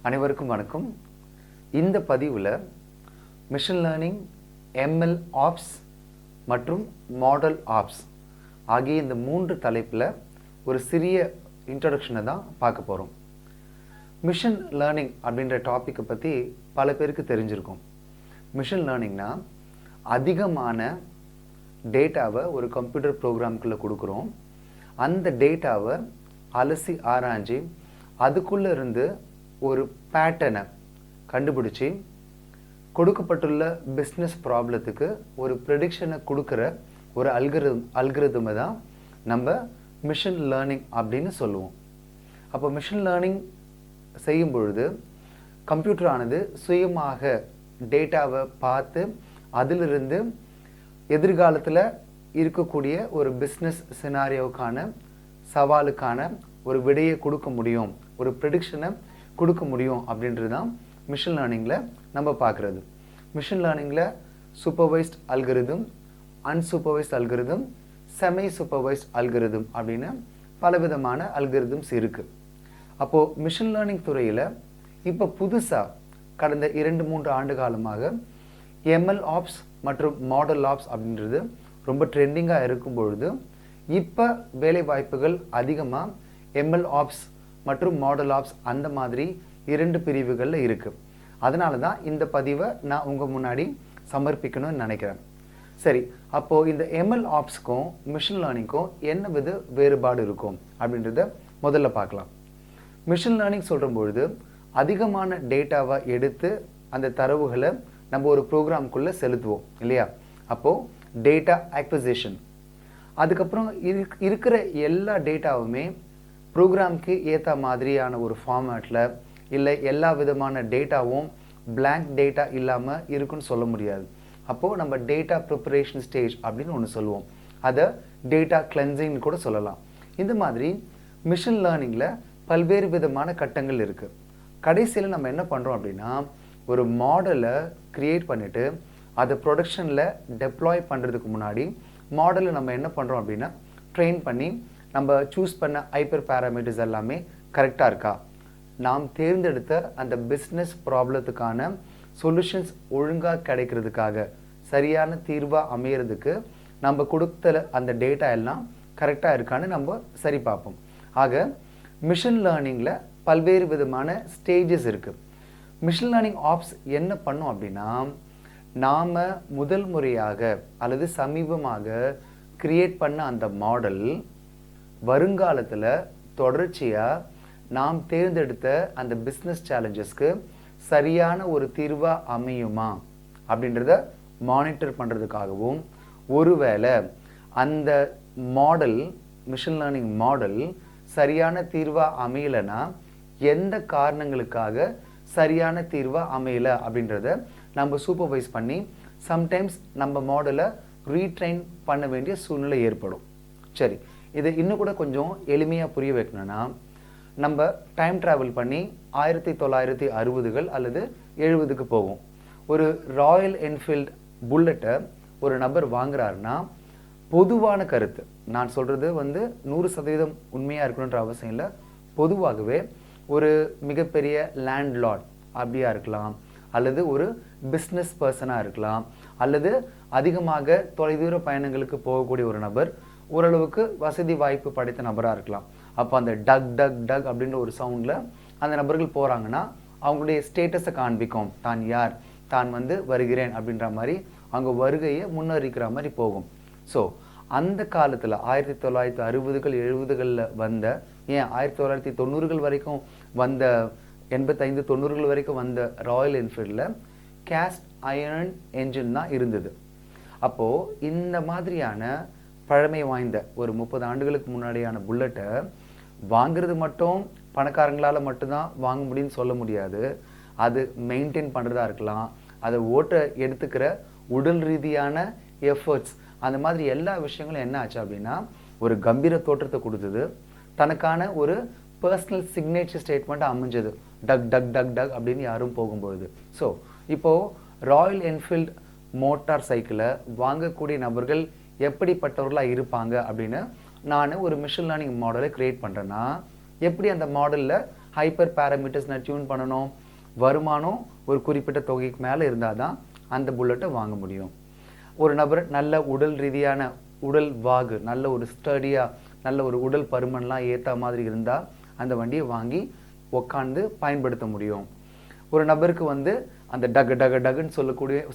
அனைவருக்கும் வணக்கம். இந்த பதிவில் மிஷின் லேர்னிங், MLOps மற்றும் ModelOps ஆகிய இந்த 3 தலைப்பில் ஒரு சிறிய இன்ட்ரடக்ஷனை தான் பார்க்க போகிறோம். மிஷின் லேர்னிங் அப்படின்ற டாப்பிக்கை பற்றி பல பேருக்கு தெரிஞ்சிருக்கும். மிஷின் லேர்னிங்னா அதிகமான டேட்டாவை ஒரு கம்ப்யூட்டர் ப்ரோக்ராம்குள்ளே கொடுக்குறோம். அந்த டேட்டாவை அலசி ஆராய்ஞ்சி அதுக்குள்ளே இருந்து ஒரு பேட்டர்னை கண்டுபிடிச்சி கொடுக்கப்பட்டுள்ள பிஸ்னஸ் ப்ராப்ளத்துக்கு ஒரு ப்ரெடிக்ஷனை கொடுக்குற ஒரு அல்கிரிதமை தான் நம்ம மிஷின் லேர்னிங் அப்படின்னு சொல்லுவோம். அப்போ மிஷின் லேர்னிங் செய்யும் பொழுது கம்ப்யூட்டரானது சுயமாக டேட்டாவை பார்த்து அதிலிருந்து எதிர்காலத்தில் இருக்கக்கூடிய ஒரு பிஸ்னஸ் சினாரியோவுக்கான சவாலுக்கான ஒரு விடையை கொடுக்க முடியும், ஒரு ப்ரெடிக்ஷனை கொடுக்க முடியும் அப்படின்றது தான் மிஷின் லேர்னிங்கில் நம்ம பார்க்குறது. மிஷின் லேர்னிங்கில் supervised algorithm, unsupervised algorithm, semi supervised algorithm அப்படின்னு பலவிதமான அல்கிரிதம்ஸ் இருக்குது. அப்போது மிஷின் லேர்னிங் துறையில் இப்போ புதுசாக கடந்த 2-3 ஆண்டு காலமாக MLOps மற்றும் ModelOps அப்படின்றது ரொம்ப ட்ரெண்டிங்காக இருக்கும் பொழுது இப்போ வேலை வாய்ப்புகள் அதிகமாக MLOps மற்றும் ModelOps அந்த மாதிரி 2 பிரிவுகளில் இருக்குது. அதனால தான் இந்த பதிவை நான் உங்கள் முன்னாடி சமர்ப்பிக்கணும்னு நினைக்கிறேன். சரி, அப்போது இந்த MLOpsக்கும் மிஷின் லேர்னிங்க்கும் என்ன வித வேறுபாடு இருக்கும் அப்படின்றத முதல்ல பார்க்கலாம். மிஷின் லேர்னிங் சொல்கிற பொழுது அதிகமான டேட்டாவை எடுத்து அந்த தரவுகளை நம்ம ஒரு ப்ரோக்ராம்குள்ளே செலுத்துவோம் இல்லையா? அப்போது டேட்டா அக்விசிஷன், அதுக்கப்புறம் இருக்கிற எல்லா டேட்டாவுமே ப்ரோக்ராம்க்கு ஏற்ற மாதிரியான ஒரு ஃபார்மேட்டில் இல்லை எல்லா விதமான டேட்டாவும் பிளாங்க் டேட்டா இல்லாமல் இருக்குன்னு சொல்ல முடியாது. அப்போது நம்ம டேட்டா ப்ரிப்பரேஷன் ஸ்டேஜ் அப்படின்னு ஒன்று சொல்லுவோம். அதை டேட்டா கிளென்சிங்னு கூட சொல்லலாம். இந்த மாதிரி மிஷின் லேர்னிங்கில் பல்வேறு விதமான கட்டங்கள் இருக்குது. கடைசியில் நம்ம என்ன பண்ணுறோம் அப்படின்னா ஒரு மாடலை க்ரியேட் பண்ணிவிட்டு அதை ப்ரொடக்ஷனில் டெப்ளாய் பண்ணுறதுக்கு முன்னாடி மாடலை நம்ம என்ன பண்ணுறோம் அப்படின்னா ட்ரெயின் பண்ணி நம்ம சூஸ் பண்ண ஹைப்பர் பேராமீட்டர்ஸ் எல்லாமே கரெக்டாக இருக்கா, நாம் தேர்ந்தெடுத்த அந்த பிஸ்னஸ் ப்ராப்ளத்துக்கான சொல்யூஷன்ஸ் ஒழுங்காக கிடைக்கிறதுக்காக சரியான தீர்வாக அமையிறதுக்கு நம்ம கொடுத்த அந்த டேட்டா எல்லாம் கரெக்டாக இருக்கான்னு நம்ம சரி பார்ப்போம். ஆக மிஷின் லேர்னிங்கில் பல்வேறு விதமான ஸ்டேஜஸ் இருக்குது. மிஷின் லேர்னிங் ஆப்ஸ் என்ன பண்ணும் அப்படின்னா நாம் முதல் முறையாக அல்லது சமீபமாக கிரியேட் பண்ண அந்த மாடல் வருங்காலத்தில் தொடர்ச்சியாக நாம் தேர்ந்தெடுத்த அந்த பிஸ்னஸ் சேலஞ்சஸ்க்கு சரியான ஒரு தீர்வாக அமையுமா அப்படின்றத மானிட்டர் பண்ணுறதுக்காகவும், ஒருவேளை அந்த மாடல் மிஷின் லேர்னிங் மாடல் சரியான தீர்வாக அமையலைன்னா எந்த காரணங்களுக்காக சரியான தீர்வாக அமையலை அப்படின்றத நம்ம சூப்பர்வைஸ் பண்ணி சம்டைம்ஸ் நம்ம மாடலை ரீட்ரெயின் பண்ண வேண்டிய சூழ்நிலை ஏற்படும். சரி, இதை இன்னும் கூட கொஞ்சம் எளிமையாக புரிய வைக்கணும்னா நம்ம டைம் ட்ராவல் பண்ணி 1960கள் அல்லது 70க்கு போவோம். ஒரு ராயல் என்ஃபீல்டு புல்லட்டை ஒரு நபர் வாங்குறாருன்னா பொதுவான கருத்து, நான் சொல்கிறது 100% உண்மையாக இருக்கணுன்ற அவசியம் இல்லை, பொதுவாகவே ஒரு மிகப்பெரிய லேண்ட்லார்ட் அப்படியா இருக்கலாம், அல்லது ஒரு பிஸ்னஸ் பர்சனாக இருக்கலாம், அல்லது அதிகமாக தொலைதூர பயணங்களுக்கு போகக்கூடிய ஒரு நபர், ஓரளவுக்கு வசதி வாய்ப்பு படைத்த நபராக இருக்கலாம். அப்போ அந்த டக் டக் டக் அப்படின்ற ஒரு சவுண்டில் அந்த நபர்கள் போகிறாங்கன்னா அவங்களுடைய ஸ்டேட்டஸை காண்பிக்கும், தான் யார், தான் வருகிறேன் அப்படின்ற மாதிரி அவங்க வருகையை முன்னறிக்கிற மாதிரி போகும். ஸோ அந்த காலத்தில் 1960கள் 70களில் வந்த, ஏன் 1990கள் வரைக்கும் வந்த, 85-90கள் வரைக்கும் வந்த ராயல் என்ஃபீல்டில் கேஸ்ட் அயர்ன் என்ஜின் தான் இருந்தது. அப்போது இந்த மாதிரியான பழமை வாய்ந்த ஒரு 30 ஆண்டுகளுக்கு முன்னாடியான புல்லட்டை வாங்கிறது மட்டும் பணக்காரங்களால் மட்டும்தான் வாங்க முடியும்னு சொல்ல முடியாது. அது மெயின்டைன் பண்ணுறதா இருக்கலாம், அதை ஓட்ட எடுத்துக்கிற உடல் ரீதியான எஃபர்ட்ஸ், அந்த மாதிரி எல்லா விஷயங்களும் என்ன ஆச்சு அப்படின்னா ஒரு கம்பீர தோற்றத்தை கொடுத்தது, தனக்கான ஒரு பர்சனல் சிக்னேச்சர் ஸ்டேட்மெண்ட் அமைஞ்சது, டக் டக் டக் டக் அப்படின்னு யாரும் போகும்பொழுது. ஸோ இப்போது ராயல் என்ஃபீல்டு மோட்டார் சைக்கிளை வாங்கக்கூடிய நபர்கள் எப்படிப்பட்டவர்களாக இருப்பாங்க அப்படின்னு நான் ஒரு மிஷின் லேர்னிங் மாடலை கிரியேட் பண்ணுறேன்னா எப்படி அந்த மாடலில் ஹைப்பர் பேராமீட்டர்ஸ் நான் டியூன் பண்ணணும், வருமானம் ஒரு குறிப்பிட்ட தொகைக்கு மேலே இருந்தால் தான் அந்த புல்லட்டை வாங்க முடியும். ஒரு நபர் நல்ல உடல் ரீதியான உடல் வாகு, நல்ல ஒரு ஸ்டடியாக, நல்ல ஒரு உடல் பருமன்லாம் ஏற்ற மாதிரி இருந்தால் அந்த வண்டியை வாங்கி உட்காந்து பயன்படுத்த முடியும். ஒரு நபருக்கு வந்து அந்த டகு டகு டகுன்னு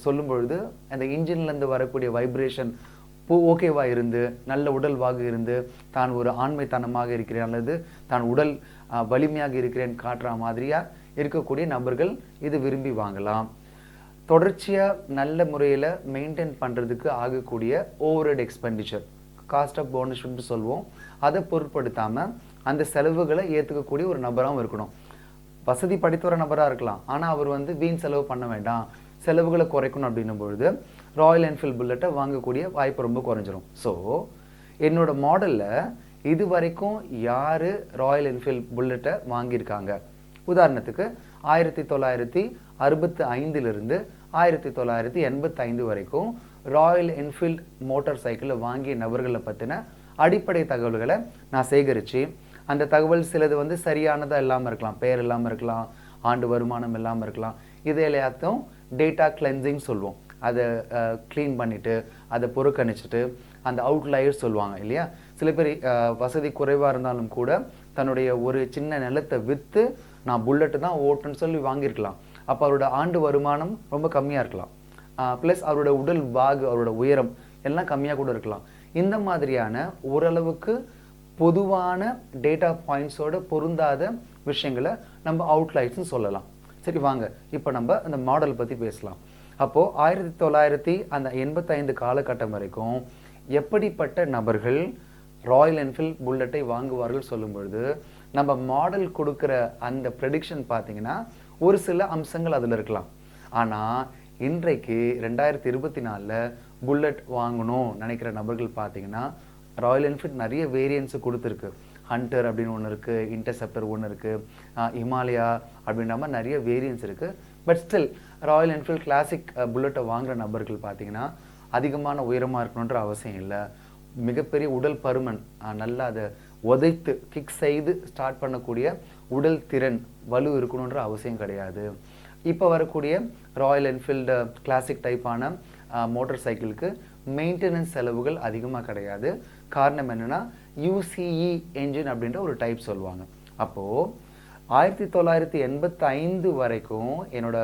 சொல்லும் பொழுது அந்த இன்ஜின்லேருந்து வரக்கூடிய வைப்ரேஷன் ஓகேவாக இருந்து நல்ல உடல் வாகு இருந்து தான் ஒரு ஆண்மைத்தனமாக இருக்கிறேன் அல்லது தான் உடல் வலிமையாக இருக்கிறேன் காட்டுற மாதிரியாக இருக்கக்கூடிய நபர்கள் இது விரும்பி வாங்கலாம். தொடர்ச்சியாக நல்ல முறையில் மெயின்டைன் பண்ணுறதுக்கு ஆகக்கூடிய ஓவர்ஹெட் எக்ஸ்பெண்டிச்சர், காஸ்ட் ஆஃப் ஓனர்ஷிப்னு சொல்லுவோம், அதை பொருட்படுத்தாமல் அந்த செலவுகளை ஏற்றுக்கக்கூடிய ஒரு நபராகவும் இருக்கணும். வசதி படித்த ஒரு நபராக இருக்கலாம், ஆனால் அவர் வந்து வீண் செலவு பண்ண வேண்டாம், செலவுகளை குறைக்கணும் அப்படின்னும் பொழுது ராயல் என்ஃபீல்ட் புல்லட்டை வாங்கக்கூடிய வாய்ப்பு ரொம்ப குறைஞ்சிரும். ஸோ என்னோட மாடலில் இது வரைக்கும் யார் ராயல் என்ஃபீல்ட் புல்லட்டை வாங்கியிருக்காங்க, உதாரணத்துக்கு 1965 1985 வரைக்கும் ராயல் என்ஃபீல்ட் மோட்டார் சைக்கிளை வாங்கிய நபர்களை பற்றின அடிப்படை தகவல்களை நான் சேகரித்து, அந்த தகவல் சிலது வந்து சரியானதாக இல்லாமல் இருக்கலாம், பெயர் இல்லாமல் இருக்கலாம், ஆண்டு வருமானம் இல்லாமல் இருக்கலாம், இது எல்லாத்தையும் டேட்டா கிளென்சிங் சொல்லுவோம். அதை க்ளீன் பண்ணிவிட்டு அதை புறக்கணிச்சிட்டு அந்த அவுட்லயர்ஸ் சொல்லுவாங்க இல்லையா. சில பேர் வசதி குறைவாக இருந்தாலும் கூட தன்னுடைய ஒரு சின்ன நிலத்தை விற்று நான் புல்லட்டு தான் ஓட்டுன்னு சொல்லி வாங்கியிருக்கலாம். அப்போ அவரோட ஆண்டு வருமானம் ரொம்ப கம்மியாக இருக்கலாம், ப்ளஸ் அவரோட உடல் வாகு, அவரோட உயரம் எல்லாம் கம்மியாக கூட இருக்கலாம். இந்த மாதிரியான ஓரளவுக்கு பொதுவான டேட்டா பாயிண்ட்ஸோட பொருந்தாத விஷயங்களை நம்ம அவுட்லைட்ஸ்னு சொல்லலாம். சரி, வாங்க இப்போ நம்ம அந்த மாடல் பற்றி பேசலாம். அப்போது 1985 காலகட்டம் வரைக்கும் எப்படிப்பட்ட நபர்கள் ராயல் என்ஃபீல்ட் புல்லட்டை வாங்குவார்கள் சொல்லும் பொழுது நம்ம மாடல் கொடுக்குற அந்த ப்ரெடிக்ஷன் பார்த்தீங்கன்னா ஒரு சில அம்சங்கள் அதில் இருக்கலாம். ஆனால் இன்றைக்கு 2024 புல்லட் வாங்கணும் நினைக்கிற நபர்கள் பார்த்தீங்கன்னா ராயல் என்ஃபீல்ட் நிறைய வேரியன்ஸு கொடுத்துருக்கு. ஹண்டர் அப்படின்னு ஒன்று இருக்குது, இன்டர்செப்டர் ஒன்று இருக்குது, ஹிமாலயா அப்படின்ற மாதிரி நிறைய வேரியன்ஸ் இருக்குது. But still Royal Enfield Classic புல்லட்டை வாங்குகிற நபர்கள் பார்த்தீங்கன்னா அதிகமான உயரமாக இருக்கணுன்ற அவசியம் இல்லை, மிகப்பெரிய உடல் பருமன், நல்லா அதை உதைத்து கிக் செய்து ஸ்டார்ட் பண்ணக்கூடிய உடல் திறன் வலு இருக்கணுன்ற அவசியம் கிடையாது. இப்போ வரக்கூடிய ராயல் என்ஃபீல்டு கிளாசிக் டைப்பான மோட்டார் சைக்கிளுக்கு மெயின்டெனன்ஸ் செலவுகள் அதிகமாக கிடையாது. காரணம் என்னென்னா யூசிஇ என்ஜின் அப்படின்ற ஒரு டைப் சொல்லுவாங்க. அப்போது 1985 வரைக்கும் என்னோட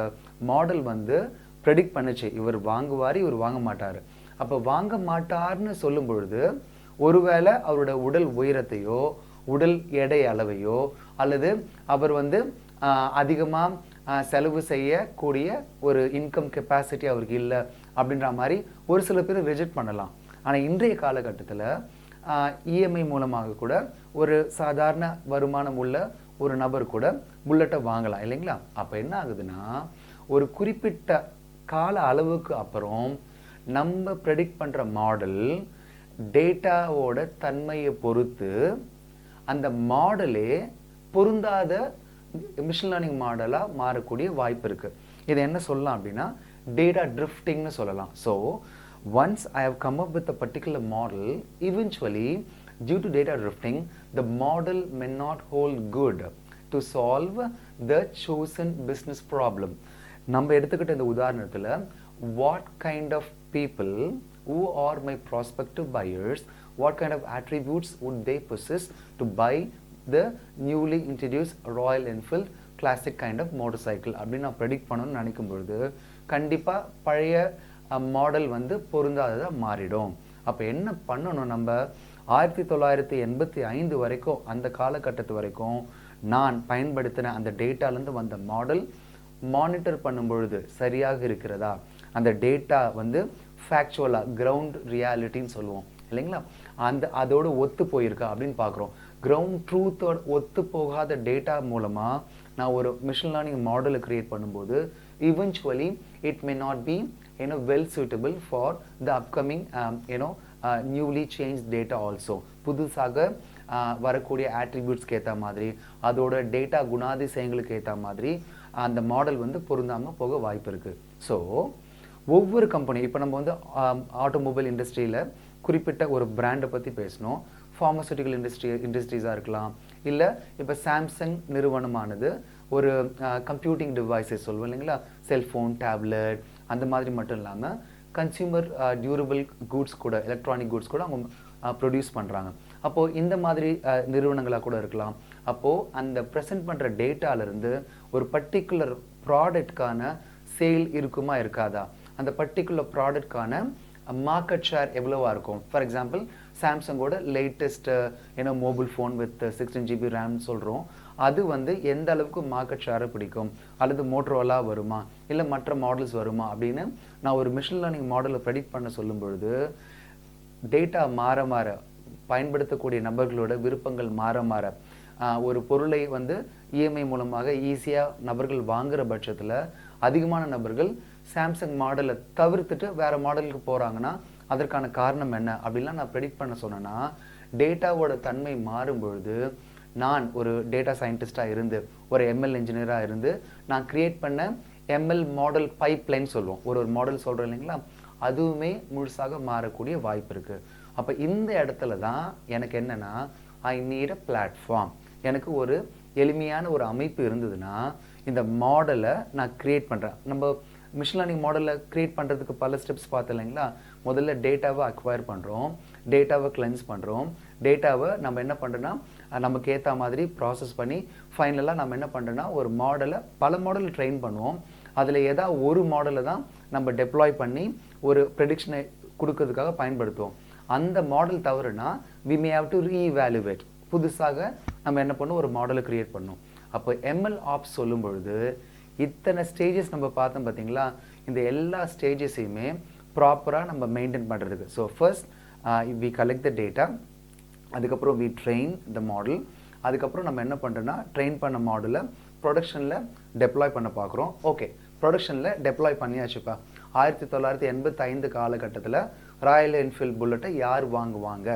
மாடல் வந்து ப்ரெடிக்ட் பண்ணுச்சு இவர் வாங்குவார், இவர் வாங்க மாட்டார். அப்போ வாங்க மாட்டார்னு சொல்லும் பொழுது ஒருவேளை அவரோட உடல் உயரத்தையோ உடல் எடை அளவையோ அல்லது அவர் வந்து அதிகமாக செலவு செய்யக்கூடிய ஒரு இன்கம் கெப்பாசிட்டி அவருக்கு இல்லை அப்படின்ற மாதிரி ஒரு சில பேர் ரிஜெக்ட் பண்ணலாம். ஆனால் இன்றைய காலகட்டத்தில் இஎம்ஐ மூலமாக கூட ஒரு சாதாரண வருமானம் உள்ள ஒரு நபர் கூட புல்லட்டை வாங்கலாம் இல்லைங்களா. அப்போ என்ன ஆகுதுன்னா ஒரு குறிப்பிட்ட கால அளவுக்கு அப்புறம் நம்ம ப்ரெடிக்ட் பண்ணுற மாடல் டேட்டாவோட தன்மையை பொறுத்து அந்த மாடலே பொருந்தாத மிஷின் லேர்னிங் மாடலாக மாறக்கூடிய வாய்ப்பு இருக்குது. இதை என்ன சொல்லலாம் அப்படின்னா டேட்டா ட்ரிஃப்டிங்னு சொல்லலாம். So once I have come up with a particular model, eventually due to data drifting the model may not hold good to solve the chosen business problem. நம்ம எடுத்துக்கிட்ட இந்த உதாரணத்தில் what kind of people who are my prospective buyers, what kind of attributes would they possess to buy the newly introduced Royal Enfield classic kind of motorcycle அப்படின்னு நான் predict பண்ணணும்னு நினைக்கும் பொழுது கண்டிப்பாக பழைய மாடல் வந்து பொருந்தாததாக மாறிடும். அப்போ என்ன பண்ணணும், நம்ம 1985 வரைக்கும் அந்த காலகட்டத்து வரைக்கும் நான் பயன்படுத்தின அந்த டேட்டாலேருந்து வந்த மாடல் மானிட்டர் பண்ணும் பொழுது சரியாக இருக்கிறதா, அந்த டேட்டா வந்து ஃபேக்சுவலாக கிரவுண்ட் ரியாலிட்டின்னு சொல்லுவோம் இல்லைங்களா, அதோடு ஒத்து போயிருக்கா அப்படின்னு பார்க்குறோம். கிரவுண்ட் ட்ரூத்தோட ஒத்து போகாத டேட்டா மூலமாக நான் ஒரு மிஷின் லேர்னிங் மாடலை க்ரியேட் பண்ணும்போது eventually it may not be well suitable for the upcoming newly changed data also. புதுசாக வரக்கூடிய ஆட்ரிபியூட்ஸ்க்கு ஏற்ற மாதிரி அதோட டேட்டா குணாதிசயங்களுக்கு ஏற்ற மாதிரி அந்த மாடல் வந்து பொருந்தாமல் போக வாய்ப்பு இருக்குது. ஸோ ஒவ்வொரு கம்பெனி இப்போ நம்ம வந்து ஆட்டோமொபைல் இண்டஸ்ட்ரியில் குறிப்பிட்ட ஒரு பிராண்டை பற்றி பேசணும், ஃபார்மசூட்டிக்கல் இண்டஸ்ட்ரீஸாக இருக்கலாம், இல்லை இப்போ சாம்சங் நிறுவனமானது ஒரு கம்ப்யூட்டிங் டிவைஸஸ் சொல்லுவோம் இல்லைங்களா, செல்ஃபோன், டேப்லெட் அந்த மாதிரி மட்டும் இல்லாமல் கன்சியூமர் டியூரபிள் கூட்ஸ் கூட, எலக்ட்ரானிக் கூட்ஸ் கூட அவங்க ப்ரொடியூஸ் பண்ணுறாங்க. அப்போது இந்த மாதிரி நிறுவனங்களாக கூட இருக்கலாம். அப்போது அந்த ப்ரெசென்ட் பண்ணுற டேட்டாவிலேருந்து ஒரு பர்டிகுலர் ப்ராடக்ட்கான சேல் இருக்குமா இருக்காதா, அந்த பர்டிகுலர் ப்ராடக்ட்கான மார்க்கெட் ஷேர் எவ்வளோவா இருக்கும். ஃபார் எக்ஸாம்பிள் சாம்சங்கோட latest mobile phone with 16 GB ரேம்னு சொல்கிறோம். அது எந்த அளவுக்கு மார்க்கெட் ஷேரை பிடிக்கும், அல்லது மோட்டரோலா வருமா இல்லை மற்ற மாடல்ஸ் வருமா அப்படின்னு நான் ஒரு மிஷின் லேர்னிங் மாடலை ப்ரெடிக்ட் பண்ண சொல்லும் பொழுது டேட்டா மாற மாற, பயன்படுத்தக்கூடிய நபர்களோட விருப்பங்கள் மாற மாற, ஒரு பொருளை இஎம்ஐ மூலமாக ஈஸியாக நபர்கள் வாங்குகிற பட்சத்தில் அதிகமான நபர்கள் சாம்சங் மாடலை தவிர்த்துட்டு வேறு மாடலுக்கு போகிறாங்கன்னா அதற்கான காரணம் என்ன அப்படின்லாம் நான் ப்ரெடிக்ட் பண்ண சொன்னேன்னா, டேட்டாவோட தன்மை மாறும் பொழுது நான் ஒரு டேட்டா சயின்டிஸ்டாக இருந்து, ஒரு எம்எல் இன்ஜினியராக இருந்து நான் கிரியேட் பண்ண எம்எல் மாடல் பைப்லைன் சொல்லுவோம், ஒரு மாடல் சொல்கிறோம் இல்லைங்களா, அதுவுமே முழுசாக மாறக்கூடிய வாய்ப்பு இருக்குது. அப்போ இந்த இடத்துல தான் எனக்கு என்னென்னா, ஐ நீட் அ பிளாட்ஃபார்ம். எனக்கு ஒரு எளிமையான ஒரு அமைப்பு இருந்ததுன்னா இந்த மாடலை நான் கிரியேட் பண்ணுறேன். நம்ம மிஷின் லேர்னிங் மாடலில் கிரியேட் பண்ணுறதுக்கு பல ஸ்டெப்ஸ் பார்த்தோம் இல்லைங்களா. முதல்ல டேட்டாவை அக்வயர் பண்ணுறோம், டேட்டாவை கிளென்ஸ் பண்ணுறோம், டேட்டாவை நம்ம என்ன பண்ணுறோன்னா நமக்கு ஏற்ற மாதிரி ப்ராசஸ் பண்ணி ஃபைனலாக நம்ம என்ன பண்ணுறோன்னா ஒரு மாடலை, பல மாடல் ட்ரெயின் பண்ணுவோம். அதில் ஏதாவது ஒரு மாடலை தான் நம்ம டெப்ளாய் பண்ணி ஒரு ப்ரெடிக்ஷனை கொடுக்கறதுக்காக பயன்படுத்துவோம். அந்த மாடல் தவறுனா we may have to reevaluate, புதுசாக நம்ம என்ன பண்ணுவோம், ஒரு மாடலை கிரியேட் பண்ணோம். அப்போ MLOps சொல்லும் பொழுது இத்தனை ஸ்டேஜஸ் நம்ம பார்த்தோம் பார்த்தீங்களா, இந்த எல்லா ஸ்டேஜஸையுமே ப்ராப்பராக நம்ம மெயின்டைன் பண்ணுறதுக்கு. So first we collect the data, அதுக்கப்புறம் வி ட்ரெயின் த மாடல், அதுக்கப்புறம் நம்ம என்ன பண்ணுறோன்னா ட்ரெயின் பண்ண மாடலை ப்ரொடக்ஷனில் டெப்ளாய் பண்ண பார்க்குறோம். ஓகே, ப்ரொடக்ஷனில் டெப்ளாய் பண்ணியாச்சுப்பா. 1985 காலகட்டத்தில் ராயல் என்ஃபீல்ட் புல்லட்டை யார் வாங்குவாங்க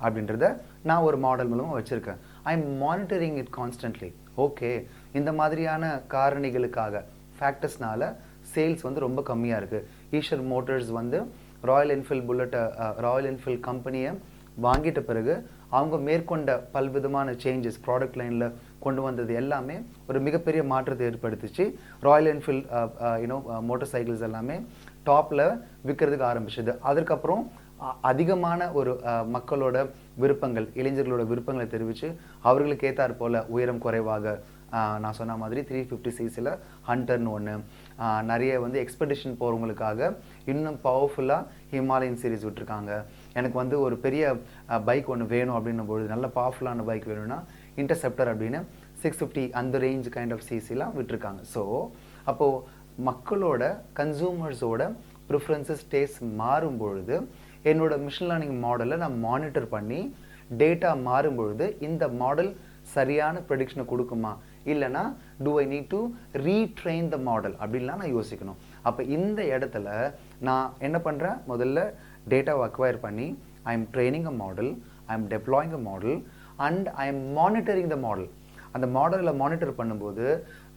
அப்படின்றத நான் ஒரு மாடல் மூலமாக வச்சுருக்கேன். I am monitoring it constantly. Okay, இந்த மாதிரியான காரணிகளுக்காக, ஃபேக்டர்ஸ்னால சேல்ஸ் ரொம்ப கம்மியாக இருக்குது. ஈஷர் மோட்டர்ஸ் ராயல் என்ஃபீல்ட் புல்லட்டை, ராயல் என்ஃபீல்ட் கம்பெனியை வாங்கிட்ட பிறகு அவங்க மேற்கொண்ட பல்விதமான சேஞ்சஸ் ப்ராடக்ட் லைனில் கொண்டு வந்தது எல்லாமே ஒரு மிகப்பெரிய மாற்றத்தை ஏற்படுத்திச்சு. ராயல் என்ஃபீல்ட் மோட்டார் சைக்கிள்ஸ் எல்லாமே டாப்பில் விற்கிறதுக்கு ஆரம்பிச்சது. அதுக்கப்புறம் அதிகமான ஒரு மக்களோட விருப்பங்கள், இளைஞர்களோட விருப்பங்களை தெரிவித்து அவர்களுக்கு ஏற்றாற் போல் உயரம் குறைவாக, நான் சொன்ன மாதிரி 350cc ஹண்டர்னு ஒன்று, நிறைய எக்ஸ்பெடிஷன் போகிறவங்களுக்காக இன்னும் பவர்ஃபுல்லாக ஹிமாலயன் சீரீஸ் விட்டுருக்காங்க. எனக்கு ஒரு பெரிய பைக் ஒன்று வேணும் அப்படின்னும் பொழுது, நல்ல பவர்ஃபுல்லான பைக் வேணும்னா இன்டர்செப்டர் அப்படின்னு 650 அந்த ரேஞ்ச் கைண்ட் ஆஃப் சிசிலாம் விட்டுருக்காங்க. ஸோ அப்போது மக்களோட, கன்சூமர்ஸோட ப்ரிஃபரன்சஸ், டேஸ்ட் மாறும் பொழுது என்னோட மிஷின் லேர்னிங் மாடலை நான் மானிட்டர் பண்ணி டேட்டா மாறும்பொழுது இந்த மாடல் சரியான ப்ரெடிக்ஷனை கொடுக்குமா, இல்லைனா do I need to retrain the model அப்படின்லாம் நான் யோசிக்கணும். அப்போ இந்த இடத்துல நான் என்ன பண்ணுறேன், முதல்ல டேட்டாவை அக்வயர் பண்ணி I am training a model, I am deploying a model and I am monitoring the model. அந்த மாடலில் மானிட்டர் பண்ணும்போது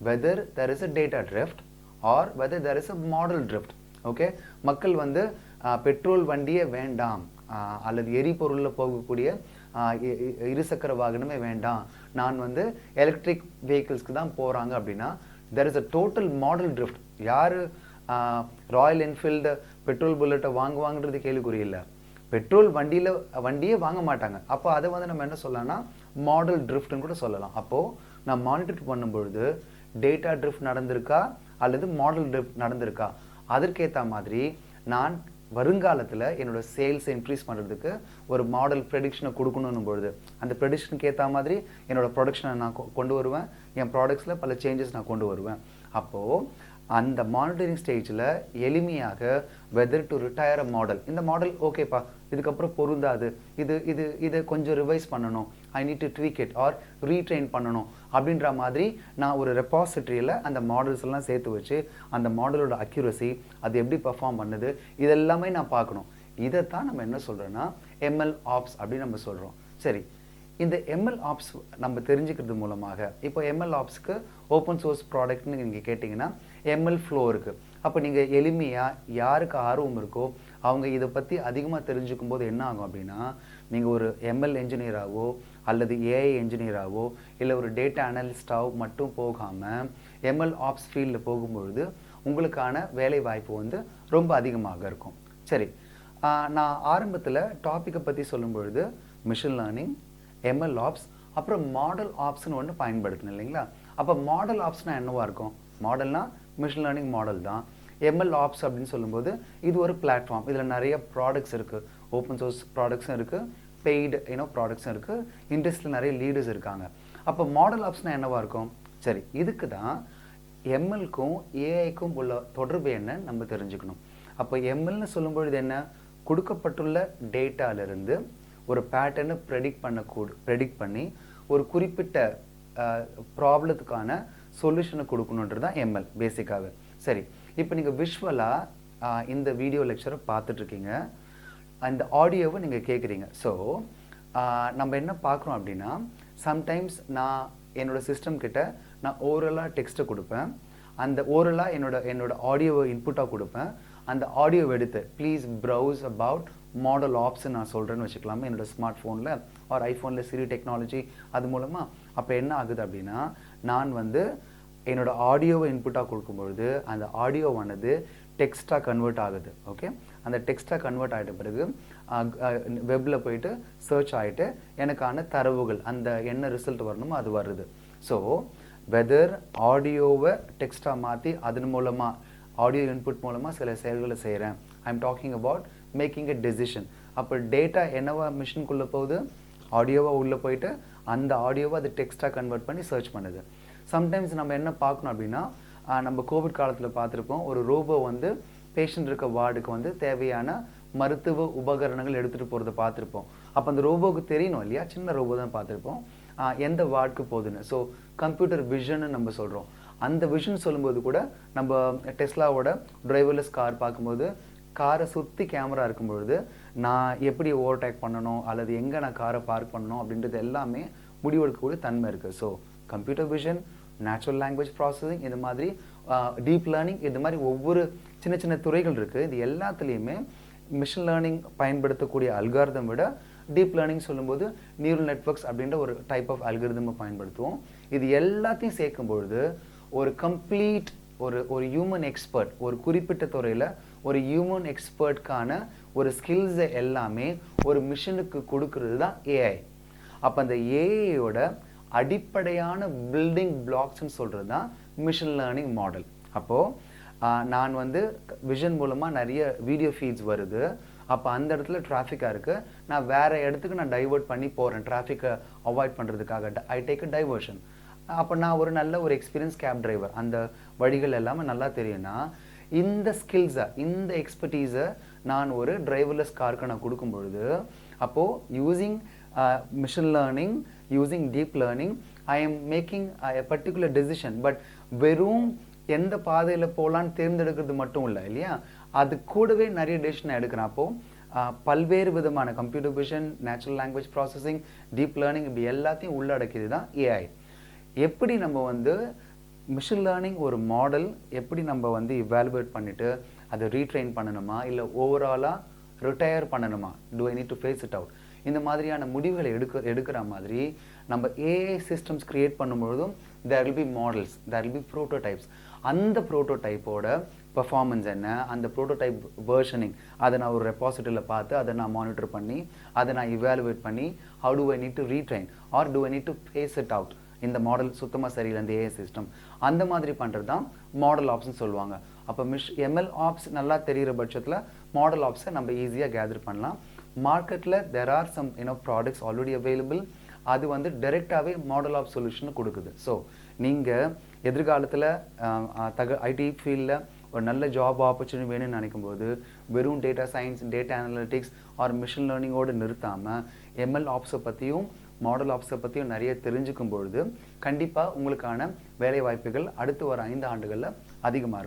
weather there is a data drift or whether there is a model drift. Okay, மக்கள் petrol வண்டியே வேண்டாம், அல்லது எரிபொருளில் போகக்கூடிய இருசக்கர வாகனமே வேண்டாம், நான் எலக்ட்ரிக் வெஹிக்கிள்ஸ்க்கு தான் போகிறாங்க அப்படின்னா there is a total model drift. யார் ராயல் என்ஃபீல்டு பெட்ரோல் புல்லட்டை வாங்குவாங்கன்றது கேள்விக்குறி இல்லை, பெட்ரோல் வண்டியே வாங்க மாட்டாங்க. அப்போ அதை நம்ம என்ன சொல்லலாம்னா மாடல் ட்ரிஃப்ட்னு கூட சொல்லலாம். அப்போது நான் மானிட்டர் பண்ணும்பொழுது டேட்டா ட்ரிஃப்ட் நடந்திருக்கா அல்லது மாடல் ட்ரிஃப்ட் நடந்திருக்கா, அதற்கேற்ற மாதிரி நான் வருங்காலத்தில் என்னோட சேல்ஸை இன்க்ரீஸ் பண்ணுறதுக்கு ஒரு மாடல் ப்ரெடிக்ஷனை கொடுக்கணும் பொழுது அந்த ப்ரெடிக்ஷனுக்கு ஏற்ற மாதிரி என்னோடய ப்ரொடக்ஷனை நான் கொண்டு வருவேன், என் ப்ராடக்ட்ஸில் பல சேஞ்சஸ் நான் கொண்டு வருவேன். அப்போது அந்த மானிட்டரிங் ஸ்டேஜில் எளிமையாக whether to retire a model, இந்த மாடல் ஓகேப்பா இதுக்கப்புறம் பொருந்தாது, இதை கொஞ்சம் ரிவைஸ் பண்ணணும், I need to tweak it or retrain பண்ணணும் அப்படின்ற மாதிரி நான் ஒரு ரெபாசிட்டரியில் அந்த மாடல்ஸ் எல்லாம் சேர்த்து வச்சு அந்த மாடலோட அக்யூரசி அது எப்படி பெர்ஃபார்ம் பண்ணுது இதெல்லாமே நான் பார்க்கணும். இதைத்தான் நம்ம என்ன சொல்கிறோன்னா MLOps அப்படின்னு நம்ம சொல்கிறோம். சரி, இந்த MLOps நம்ம தெரிஞ்சுக்கிறது மூலமாக இப்போ MLOpsக்கு ஓப்பன் சோர்ஸ் ப்ராடக்ட்னு நீங்கள் கேட்டிங்கன்னா ML ஃப்ளோ இருக்குது. அப்போ நீங்கள் எளிமையாக யாருக்கு ஆர்வம் இருக்கோ அவங்க இதை பற்றி அதிகமாக தெரிஞ்சுக்கும் போது என்ன ஆகும் அப்படின்னா, நீங்கள் ஒரு ML என்ஜினியராகவோ அல்லது ஏஐ என்ஜினியராகவோ இல்லை ஒரு டேட்டா அனலிஸ்டாவோ மட்டும் போகாமல் MLOps ஃபீல்டில் போகும்பொழுது உங்களுக்கான வேலை வாய்ப்பு வந்து ரொம்ப அதிகமாக இருக்கும். சரி, நான் ஆரம்பத்தில் டாப்பிக்கை பற்றி சொல்லும் பொழுது மிஷின் லேர்னிங், MLOps, அப்புறம் மாடல் ஆப்ஸ்னு ஒன்று பயன்படுத்தணும் இல்லைங்களா? அப்போ மாடல் ஆப்ஸ்னால் என்னவா இருக்கும்? மாடல்னா மிஷின் லேர்னிங் மாடல் தான். MLOps அப்படின்னு சொல்லும்போது இது ஒரு பிளாட்ஃபார்ம். இதில் நிறைய ப்ராடக்ட்ஸ் இருக்குது. ஓப்பன் சோர்ஸ் ப்ராடக்ட்ஸும் இருக்குது, பெய்டு ப்ராடக்ட்ஸும் இருக்குது. இண்டஸ்ட்ரியில் நிறைய லீடர்ஸ் இருக்காங்க. அப்போ மாடல் ஆப்ஸ்னால் என்னவா இருக்கும்? சரி, இதுக்கு தான் எம்எல்க்கும் ஏஐக்கும் உள்ள தொடர்பு என்ன நம்ம தெரிஞ்சுக்கணும். அப்போ எம்எல்னு சொல்லும்பொழுது என்ன? கொடுக்கப்பட்டுள்ள டேட்டாலிருந்து ஒரு பேட்டர்னை ப்ரெடிக்ட் பண்ணி ஒரு குறிப்பிட்ட ப்ராப்ளத்துக்கான சொல்யூஷனை கொடுக்கணுன்றது தான் எம்எல் பேசிக்காகவே. சரி, இப்போ நீங்கள் விஷுவலாக இந்த வீடியோ லெக்சரை பார்த்துட்ருக்கீங்க, அந்த ஆடியோவை நீங்கள் கேட்குறீங்க. ஸோ நம்ம என்ன பார்க்குறோம் அப்படின்னா, சம்டைம்ஸ் நான் என்னோடய சிஸ்டம் கிட்ட நான் ஓரலாக டெக்ஸ்ட்டை கொடுப்பேன், அந்த ஓரலாக என்னோட ஆடியோவை இன்புட்டாக கொடுப்பேன். அந்த ஆடியோவை எடுத்து ப்ளீஸ் ப்ரௌஸ் அபவுட் ModelOps நான் சொல்கிறேன்னு வச்சுக்கலாமா என்னோடய ஸ்மார்ட் ஃபோனில் ஒரு ஐஃபோனில் சிரி டெக்னாலஜி அது மூலமாக. அப்போ என்ன ஆகுது அப்படின்னா, நான் வந்து என்னோட ஆடியோவை இன்புட்டாக கொடுக்கும்பொழுது அந்த ஆடியோவானது டெக்ஸ்ட்டாக கன்வெர்ட் ஆகுது. ஓகே, அந்த டெக்ஸ்ட்டாக கன்வெர்ட் ஆகிட்ட பிறகு வெப்பில் போயிட்டு சர்ச் ஆகிட்டு எனக்கான தரவுகள் அந்த என்ன ரிசல்ட் வரணுமோ அது வருது. ஸோ வெதர் ஆடியோவை டெக்ஸ்ட்டாக மாற்றி அதன் மூலமாக ஆடியோ இன்புட் மூலமாக சில செயல்களை செய்கிறேன். I am talking about making a decision. அப்போ டேட்டா என்னவா மிஷினுக்குள்ளே போகுது? ஆடியோவாக உள்ளே போயிட்டு அந்த ஆடியோவை அது டெக்ஸ்ட்டாக கன்வெர்ட் பண்ணி சர்ச் பண்ணுது. சம்டைம்ஸ் நம்ம என்ன பார்க்கணும் அப்படின்னா, நம்ம கோவிட் காலத்தில் பார்த்துருப்போம், ஒரு ரோபோ வந்து பேஷண்ட் இருக்க வார்டுக்கு வந்து தேவையான மருத்துவ உபகரணங்கள் எடுத்துகிட்டு போகிறத பார்த்துருப்போம். அப்போ அந்த ரோபோவுக்கு தெரியணும் இல்லையா, சின்ன ரோபோ தான் பார்த்துருப்போம், எந்த வார்டுக்கு போகுதுன்னு. ஸோ கம்ப்யூட்டர் விஷன்னு நம்ம சொல்கிறோம். அந்த விஷன் சொல்லும்போது கூட நம்ம டெஸ்லாவோட டிரைவர்லெஸ் கார் பார்க்கும்போது காரை சுற்றி கேமரா இருக்கும்பொழுது நான் எப்படி ஓவர்டேக் பண்ணணும் அல்லது எங்கே நான் காரை பார்க் பண்ணணும் அப்படின்றது எல்லாமே முடிவெடுக்கக்கூடிய தன்மை இருக்குது. So computer vision, natural language processing, இந்த மாதிரி டீப் லேர்னிங், இந்த மாதிரி ஒவ்வொரு சின்ன சின்ன துறைகள் இருக்குது. இது எல்லாத்துலேயுமே மிஷின் லேர்னிங் பயன்படுத்தக்கூடிய அல்காரிதம் விட டீப் லேர்னிங் சொல்லும்போது நியூரல் நெட்வொர்க்ஸ் அப்படின்ற ஒரு டைப் ஆஃப் அல்காரிதமை பயன்படுத்துவோம். இது எல்லாத்தையும் சேர்க்கும்பொழுது ஒரு கம்ப்ளீட் ஒரு ஹியூமன் எக்ஸ்பர்ட், ஒரு குறிப்பிட்ட துறையில் ஒரு ஹியூமன் எக்ஸ்பர்ட்கான ஒரு ஸ்கில்ஸை எல்லாமே ஒரு மிஷினுக்கு கொடுக்கறது தான் ஏஐ. அப்போ அந்த ஏஐயோட அடிப்படையான பில்டிங் பிளாக்ஸ்ன்னு சொல்கிறது தான் மிஷின் லேர்னிங் மாடல். அப்போது நான் வந்து விஷன் மூலமாக நிறைய வீடியோ ஃபீட்ஸ் வருது. அப்போ அந்த இடத்துல டிராஃபிக்காக இருக்குது, நான் வேறு இடத்துக்கு நான் டைவர்ட் பண்ணி போகிறேன் டிராஃபிக்கை அவாய்ட் பண்ணுறதுக்காக. I take a diversion. அப்போ நான் ஒரு நல்ல ஒரு எக்ஸ்பீரியன்ஸ் கேப் டிரைவர், அந்த வழிகள் எல்லாமே நல்லா தெரியும்னா இந்த ஸ்கில்ஸை, இந்த எக்ஸ்பர்டீஸை நான் ஒரு டிரைவர்லெஸ் காருக்கு நான் கொடுக்கும் பொழுது, அப்போது using machine learning, using deep learning, I am making a particular decision. But வெறும் எந்த பாதையில் போகலான்னு தேர்ந்தெடுக்கிறது மட்டும் இல்லை இல்லையா, அது கூடவே நிறைய டெசிஷன் எடுக்கிறேன். அப்போது பல்வேறு விதமான computer vision, natural language processing, deep learning, இப்படி எல்லாத்தையும் உள்ளடக்கியது தான் ஏஐ. எப்படி நம்ம வந்து மிஷின் லேர்னிங் ஒரு மாடல் எப்படி நம்ம வந்து இவாலுவேட் பண்ணிவிட்டு அதை ரீட்ரெயின் பண்ணணுமா இல்லை ஓவராலாக ரிட்டையர் பண்ணணுமா, do I need to phase it out, இந்த மாதிரியான முடிவுகளை எடுக்கிற மாதிரி நம்ம ஏஐ சிஸ்டம்ஸ் க்ரியேட் பண்ணும்பொழுதும் there will be models, there will be prototypes. அந்த ப்ரோட்டோடைப்போட பர்ஃபார்மன்ஸ் என்ன, அந்த ப்ரோட்டோடைப் வேர்ஷனிங், அதை நான் ஒரு ரெபாசிட்டரியில் பார்த்து அதை நான் மானிட்டர் பண்ணி அதை நான் இவாலுவேட் பண்ணி how do I need to retrain or do I need to phase it out, இந்த மாடல் சுத்தமாக சரியில்லை இந்த ஏஐ சிஸ்டம், அந்த மாதிரி பண்ணுறது தான் மாடல் ஆப்ஸ்ன்னு சொல்லுவாங்க. அப்போ MLOps நல்லா தெரிகிற பட்சத்தில் மாடல் ஆப்ஸை நம்ம ஈஸியாக கேதர் பண்ணலாம். மார்க்கெட்டில் there are some products already available, அது வந்து டைரெக்டாகவே ModelOps சொல்யூஷன் கொடுக்குது. ஸோ நீங்கள் எதிர்காலத்தில் ஐடி ஃபீல்டில் ஒரு நல்ல ஜாப் ஆப்பர்ச்சுனிட்டி வேணும்னு நினைக்கும்போது வெறும் data science, data analytics or machine லேர்னிங்கோடு நிறுத்தாமல் MLOpஸை பற்றியும் ModelOpஸை பற்றியும் நிறைய தெரிஞ்சுக்கும் பொழுது கண்டிப்பாக உங்களுக்கான வேலை வாய்ப்புகள் அடுத்து வர 5 ஆண்டுகளில் அதிகமாக இருக்கும்.